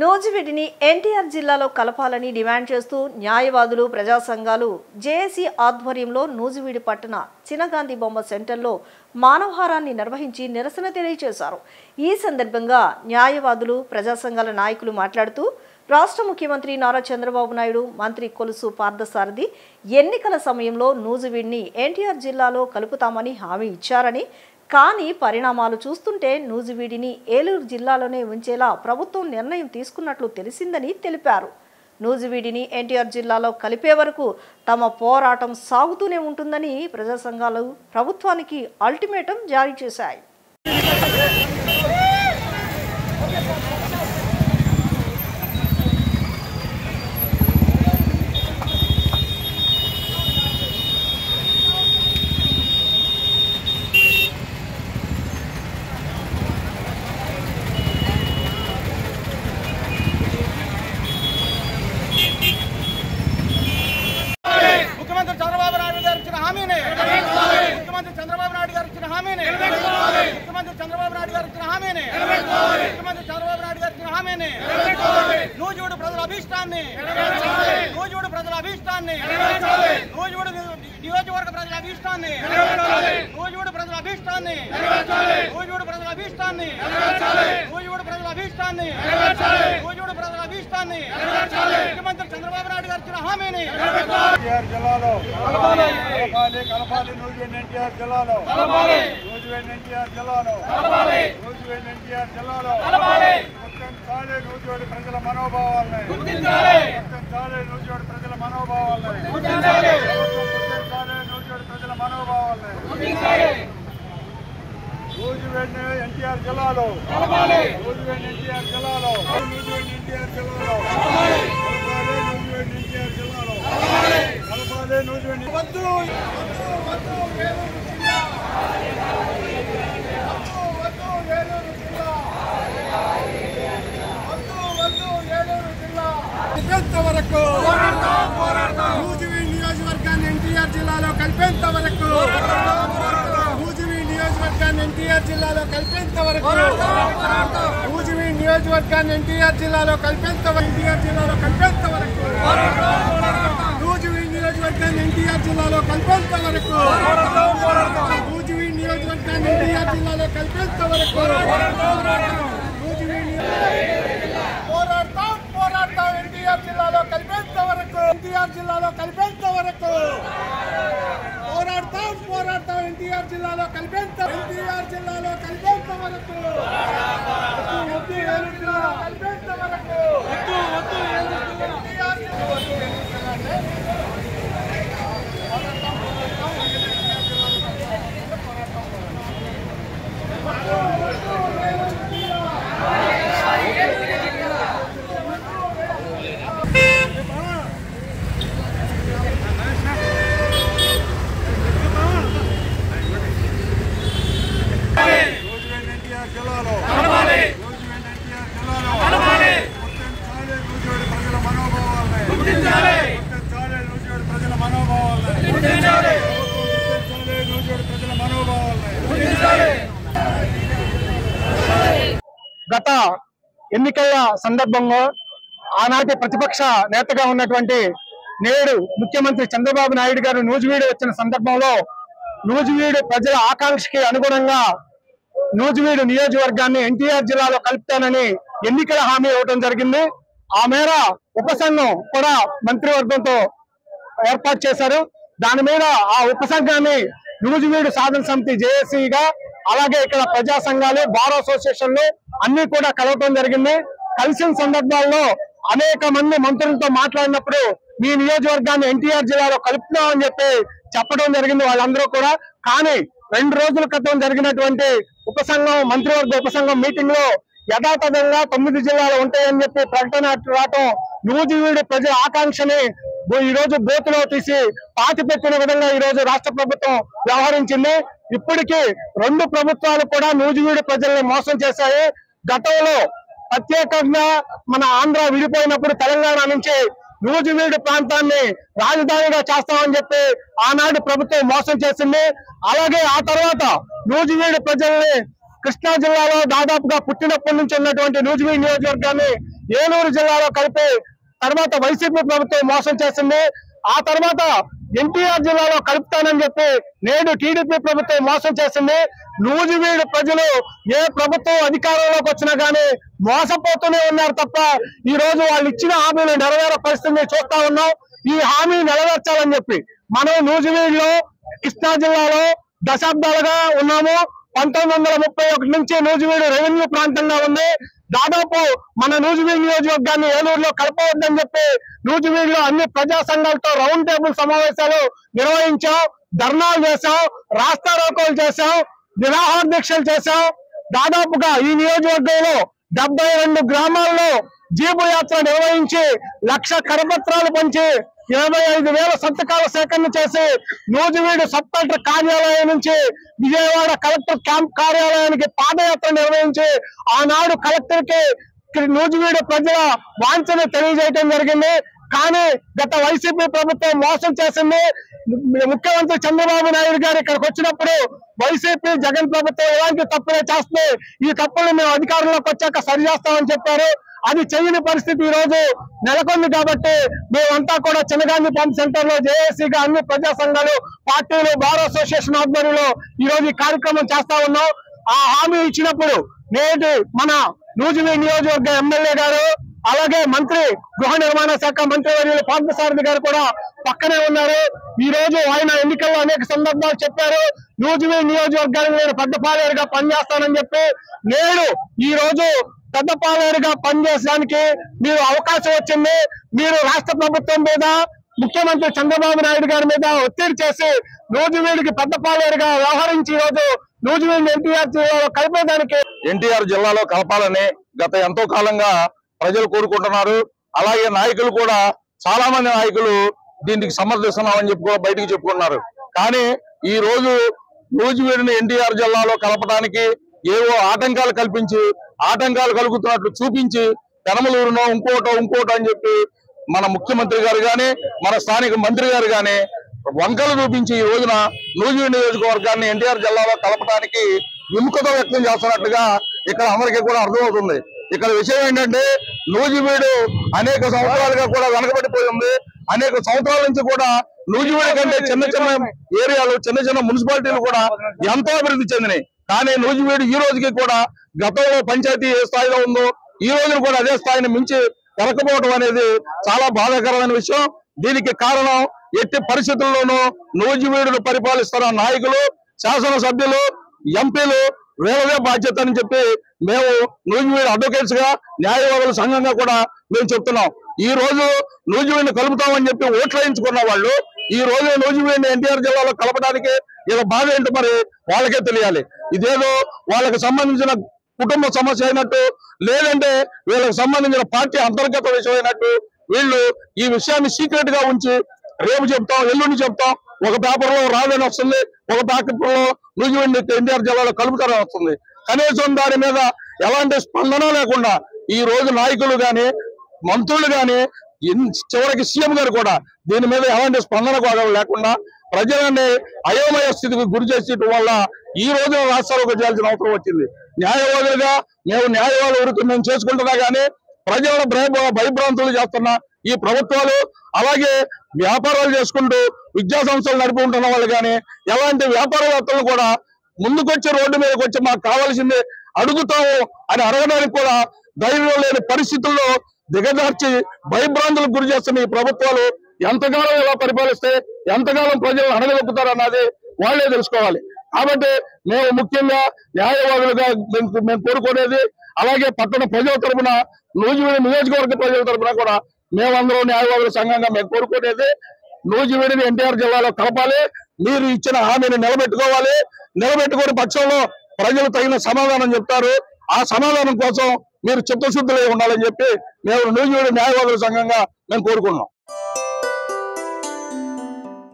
నూజివీడిని ఎన్టీఆర్ జిల్లాలో కలపాలని డిమాండ్ చేస్తూ న్యాయవాదులు ప్రజా సంఘాలు జేఏసీ ఆధ్వర్యంలో నూజివీడి పట్టణ చినగాంధీ బొమ్మ సెంటర్లో మానవహారాన్ని నిర్వహించి నిరసన తెలియజేశారు. ఈ సందర్భంగా న్యాయవాదులు ప్రజా సంఘాల నాయకులు మాట్లాడుతూ రాష్ట్ర ముఖ్యమంత్రి నారా చంద్రబాబు నాయుడు, మంత్రి కొలుసు పార్థసారథి ఎన్నికల సమయంలో నూజివీడిని ఎన్టీఆర్ జిల్లాలో కలుపుతామని హామీ ఇచ్చారని, కానీ పరిణామాలు చూస్తుంటే నూజివీడిని ఏలూరు జిల్లాలోనే ఉంచేలా ప్రభుత్వం నిర్ణయం తీసుకున్నట్లు తెలిసిందని తెలిపారు. నూజివీడిని ఎన్టీఆర్ జిల్లాలో కలిపే వరకు తమ పోరాటం సాగుతూనే ఉంటుందని ప్రజా సంఘాలు ప్రభుత్వానికి అల్టిమేటం జారీ చేశాయి. నూజివీడు ప్రజల అభిష్టాన్ని నూజివీడు ప్రజల అభిష్టాన్ని నూజివీడు నియోజకవర్గ ప్రజల అభిష్టాన్ని నూజివీడు ప్రజల అభిష్టాన్ని నూజివీడు ప్రజల అభిష్టాన్ని నూజివీడు ప్రజల అభిష్టాన్ని నూజివీడు ప్రజల అభిష్టాన్ని ముఖ్యమంత్రి చంద్రబాబు నాయుడు గారు ఇచ్చిన హామీని ఎన్టీఆర్ జిల్లాలో కలపాలి నూజివీడు ఎన్టీఆర్ జిల్లాలో నూజివీడు ఎన్టీఆర్ జిల్లాలో నూజివీడు ఎన్టీఆర్ జిల్లాలో గుర్తించాలి నూజివీడు ప్రజల మనోభావాలని గుర్తించాలి నూజివీడు ప్రజల మనోభావాలని గుర్తించాలి నూజివీడు ప్రజల మనోభావాలని నూజివీడు ఎన్టీఆర్ జిల్లాలో నూజివీడు ఎన్టీఆర్ జిల్లాలో నూజివీడు ఎన్టీఆర్ జిల్లాలో నూజివీడు ఎన్టీఆర్ జిల్లాలో కలపాలి నూజివీడు వద్దు వరకు నూజివీడు నియోజకవర్గాన్ని ఎన్టీఆర్ జిల్లాలో కలిపేంత వరకు నూజివీడు నియోజకవర్గాన్ని ఎన్టీఆర్ జిల్లాలో కలిపేంత వరకు నూజివీడు నియోజకవర్గాన్ని ఎన్టీఆర్ జిల్లాలో కలిపేంత ఎన్టీఆర్ జిల్లాలో కలిపేంత వరకు నూజివీడు నియోజకవర్గాన్ని ఎన్టీఆర్ జిల్లాలో కలిపేంత వరకు నూజివీడు నియోజకవర్గాన్ని ఎన్టీఆర్ జిల్లాలో కలిపేంత వరకు పోరాడతాం ఎన్టీఆర్ జిల్లాలో కలిపేంత వరకు ఎన్టీఆర్ జిల్లాలో కలిపేంత వరకు పోరాడతాం ఎన్టీఆర్ జిల్లాలో కలిపేంత ఎన్టీఆర్ జిల్లాలో కలిపేంత వరకు కలిపేంత వరకు గత ఎన్నికల సందర్భంగా ఆనాటి ప్రతిపక్ష నేతగా ఉన్నటువంటి నేడు ముఖ్యమంత్రి చంద్రబాబు నాయుడు గారు నూజివీడు వచ్చిన సందర్భంలో నూజివీడు ప్రజల ఆకాంక్షకి అనుగుణంగా నూజివీడు నియోజకవర్గాన్ని ఎన్టీఆర్ జిల్లాలో కలుపుతానని ఎన్నికల హామీ ఇవ్వడం జరిగింది. ఆ మేర ఉపసంఘం కూడా మంత్రివర్గంతో ఏర్పాటు చేశారు. దాని మీద ఆ ఉపసంఘాన్ని నూజివీడు సాధన సమితి జేఏసీగా, అలాగే ఇక్కడ ప్రజా సంఘాలు, బార్ అసోసియేషన్లు అన్ని కూడా కలవటం జరిగింది. కలిసిన సందర్భాల్లో అనేక మంది మంత్రులతో మాట్లాడినప్పుడు మీ నియోజకవర్గాన్ని ఎన్టీఆర్ జిల్లాలో కలుపుతున్నామని చెప్పడం జరిగింది వాళ్ళందరూ కూడా. కానీ 2 రోజుల క్రితం జరిగినటువంటి ఉపసంఘం మంత్రివర్గ ఉపసంఘం మీటింగ్ లో యథాతథంగా 9 జిల్లాలు ఉంటాయని చెప్పి ప్రకటన రావటం నూజివీడు ప్రజల ఆకాంక్షని ఈ రోజు బూతులో తీసి పాతి పెట్టిన విధంగా ఈ రోజు రాష్ట్ర ప్రభుత్వం వ్యవహరించింది. ఇప్పటికీ 2 ప్రభుత్వాలు కూడా నూజివీడు ప్రజల్ని మోసం చేశాయి. గతంలో ప్రత్యేకంగా మన ఆంధ్ర విడిపోయినప్పుడు తెలంగాణ నుంచి నూజివీడు ప్రాంతాన్ని రాజధానిగా చేస్తామని చెప్పి ఆనాడు ప్రభుత్వం మోసం చేసింది. అలాగే ఆ తర్వాత నూజివీడు ప్రజల్ని కృష్ణా జిల్లాలో దాదాపుగా పుట్టినప్పటి నుంచి ఉన్నటువంటి నూజివీడు నియోజకవర్గాన్ని ఏలూరు జిల్లాలో కలిపి తర్వాత వైసీపీ ప్రభుత్వం మోసం చేసింది. ఆ తర్వాత ఎన్టీఆర్ జిల్లాలో కలుపుతానని చెప్పి నేడు టీడీపీ ప్రభుత్వం మోసం చేసింది. నూజివీడు ప్రజలు ఏ ప్రభుత్వం అధికారంలోకి వచ్చినా గానీ మోసపోతూనే ఉన్నారు తప్ప ఈ రోజు వాళ్ళు ఇచ్చిన హామీలు నెరవేరే పరిస్థితిని చూస్తా ఉన్నాం. ఈ హామీ నెరవేర్చాలని చెప్పి మనం నూజివీడులో కృష్ణా జిల్లాలో దశాబ్దాలుగా ఉన్నాము. 1931 నుంచి నూజివీడు రెవెన్యూ ప్రాంతంగా ఉంది. దాదాపు మన నూజివీడు నియోజకవర్గాన్ని ఏలూరులో కలపవద్దని చెప్పి నూజివీడులో అన్ని ప్రజా సంఘాలతో రౌండ్ టేబుల్ సమావేశాలు నిర్వహించాం, ధర్నాలు చేశాం, రాస్తారోకోలు చేశాం, నిరాహార దీక్షలు చేశాం. దాదాపుగా ఈ నియోజకవర్గంలో 72 గ్రామాల్లో జీపు యాత్ర నిర్వహించి 1,00,000 కరపత్రాలు పంచి 25,000 సంతకాల సేకరణ చేసి నూజివీడు సబ్ కలెక్టర్ కార్యాలయం నుంచి విజయవాడ కలెక్టర్ క్యాంప్ కార్యాలయానికి పాదయాత్ర నిర్వహించి ఆనాడు కలెక్టర్ కి నూజివీడు ప్రజల వాంఛను తెలియజేయడం జరిగింది. కానీ గత వైసీపీ ప్రభుత్వం మోసం చేసింది. ముఖ్యమంత్రి చంద్రబాబు నాయుడు గారు ఇక్కడికి వచ్చినప్పుడు వైసీపీ జగన్ ప్రభుత్వం ఎలాంటి తప్పులే చేస్తే ఈ తప్పులు మేము అధికారంలోకి వచ్చాక సరి చేస్తామని చెప్పారు. అది చేయని పరిస్థితి ఈ రోజు నెలకొంది. కాబట్టి మేమంతా కూడా చినగాంధీ పంప్ సెంటర్ లో జేఏసీగా అన్ని ప్రజా సంఘాలు, పార్టీలు, బార్ అసోసియేషన్ ఆధ్వర్యంలో ఈ రోజు ఈ కార్యక్రమం చేస్తా ఉన్నాం. ఆ హామీ ఇచ్చినప్పుడు నేటి మన నూజివీడు నియోజకవర్గ ఎమ్మెల్యే గారు అలాగే మంత్రి గృహ నిర్మాణ శాఖ మంత్రి వర్యులు పార్థసారథి గారు కూడా పక్కనే ఉన్నారు. ఈ రోజు ఆయన ఎన్నికల్లో అనేక సందర్భాలు చెప్పారు, నూజివీడు నియోజకవర్గానికి నేను పెద్దపాలేరుగా పనిచేస్తానని చెప్పి. నేడు ఈ రోజు పెద్దపాలేరుగా పనిచేయడానికి మీరు అవకాశం వచ్చింది. మీరు రాష్ట్ర ప్రభుత్వం మీద, ముఖ్యమంత్రి చంద్రబాబు నాయుడు గారి మీద ఒత్తిడి చేసి నూజివీడుకి పెద్దపాలేరుగా వ్యవహరించి ఈ రోజు నూజివీడు ఎన్టీఆర్ జిల్లాలో కలిపేదానికి ఎన్టీఆర్ జిల్లాలో కలపాలని గత ఎంతో కాలంగా ప్రజలు కోరుకుంటున్నారు. అలాగే నాయకులు కూడా చాలా మంది నాయకులు దీనికి సమర్థిస్తున్నామని చెప్పి బయటికి చెప్పుకున్నారు. కానీ ఈ రోజు నూజివీడుని ఎన్టీఆర్ జిల్లాలో కలపడానికి ఏవో ఆటంకాలు కల్పించి, ఆటంకాలు కలుగుతున్నట్లు చూపించి పెనమలూరునో ఇంకోటో అని చెప్పి మన ముఖ్యమంత్రి గారు గాని, మన స్థానిక మంత్రి గారు గాని వంకలు చూపించి ఈ రోజున నూజివీడు నియోజకవర్గాన్ని ఎన్టీఆర్ జిల్లాలో కలపడానికి విముఖత వ్యక్తం చేస్తున్నట్టుగా ఇక్కడ అందరికీ కూడా అర్థమవుతుంది. ఇక్కడ విషయం ఏంటంటే నూజివీడు అనేక సంవత్సరాలుగా కూడా వెనకబడిపోయి ఉంది. అనేక సంవత్సరాల నుంచి కూడా నూజివీడు కంటే చిన్న ఏరియాలు, చిన్న మున్సిపాలిటీలు కూడా ఎంతో అభివృద్ధి చెందినాయి. కానీ నూజివీడు ఈ రోజుకి కూడా గతంలో పంచాయతీ ఏ స్థాయిలో ఉందో ఈ రోజున కూడా అదే స్థాయిని మించి వెనకపోవడం అనేది చాలా బాధాకరమైన విషయం. దీనికి కారణం ఎట్టి పరిస్థితుల్లోనూ నూజివీడును పరిపాలిస్తున్న నాయకులు, శాసనసభ్యులు, ఎంపీలు వీళ్ళదే బాధ్యత అని చెప్పి మేము నూజివీడు అడ్వకేట్స్ గా, న్యాయవాదుల సంఘంగా కూడా మేము చెప్తున్నాం. ఈ రోజు నూజివీడుని కలుపుతామని చెప్పి ఓట్లు వేయించుకున్న వాళ్ళు ఈ రోజు నూజివీడుని ఎన్టీఆర్ జిల్లాలో కలపడానికి ఇలా బాధ ఏంటో మరి వాళ్ళకే తెలియాలి. ఇదేదో వాళ్ళకి సంబంధించిన కుటుంబ సమస్య అయినట్టు, లేదంటే వీళ్ళకి సంబంధించిన పార్టీ అంతర్గత విషయం అయినట్టు వీళ్ళు ఈ విషయాన్ని సీక్రెట్ గా ఉంచి రేపు చెప్తాం, ఎల్లుండి చెప్తాం, ఒక పేపర్ లో రాదని వస్తుంది, ఒక పేపర్ లో నూజివీడుని ఎన్టీఆర్ జిల్లాలో కలుపుతారని వస్తుంది. కనీసం దాని మీద ఎలాంటి స్పందన లేకుండా ఈ రోజు నాయకులు గాని, మంత్రులు గాని, చివరికి సీఎం గారు కూడా దీని మీద ఎలాంటి స్పందన కూడా లేకుండా ప్రజలని అయోమయ స్థితికి గురి చేసేయటం వల్ల ఈ రోజు రాష్ట్రాలకు చేయాల్సిన అవసరం వచ్చింది. న్యాయవాదులుగా మేము న్యాయవాద వృత్తి మేము చేసుకుంటున్నా గానీ ప్రజలను భయభ్రాంతులు చేస్తున్న ఈ ప్రభుత్వాలు, అలాగే వ్యాపారాలు చేసుకుంటూ విద్యా సంస్థలు నడుపుకుంటున్న వాళ్ళు కానీ ఎలాంటి వ్యాపారవేత్తలు కూడా ముందుకొచ్చి రోడ్డు మీదకి వచ్చి మాకు కావాల్సింది అడుగుతాము అని అడగడానికి కూడా ధైర్యం లేని పరిస్థితుల్లో దిగజార్చి భయభ్రాంతులకు గురి చేస్తున్న ఈ ప్రభుత్వాలు ఎంతకాలం ఇలా పరిపాలిస్తే ఎంతకాలం ప్రజలను అడగదొక్కుతారన్నది వాళ్లే తెలుసుకోవాలి. కాబట్టి మేము ముఖ్యంగా న్యాయవాదులుగా మేము కోరుకునేది, అలాగే పట్టణ ప్రజల తరఫున, నూజివీడు నియోజకవర్గ ప్రజల తరఫున కూడా మేమందరం న్యాయవాదుల సంఘంగా మేము కోరుకునేది నూజివీడుని ఎన్టీఆర్ జిల్లాలో కలపాలి. మీరు ఇచ్చిన హామీని నిలబెట్టుకోవాలి. నిలబెట్టుకునే పక్షంలో ప్రజలు తగిన సమాధానం చెప్తారు. ఆ సమాధానం కోసం మీరు చిత్తశుద్ధులై ఉండాలని చెప్పి మేము నూజివీడు న్యాయవాదుల సంఘంగా మేము కోరుకున్నాం.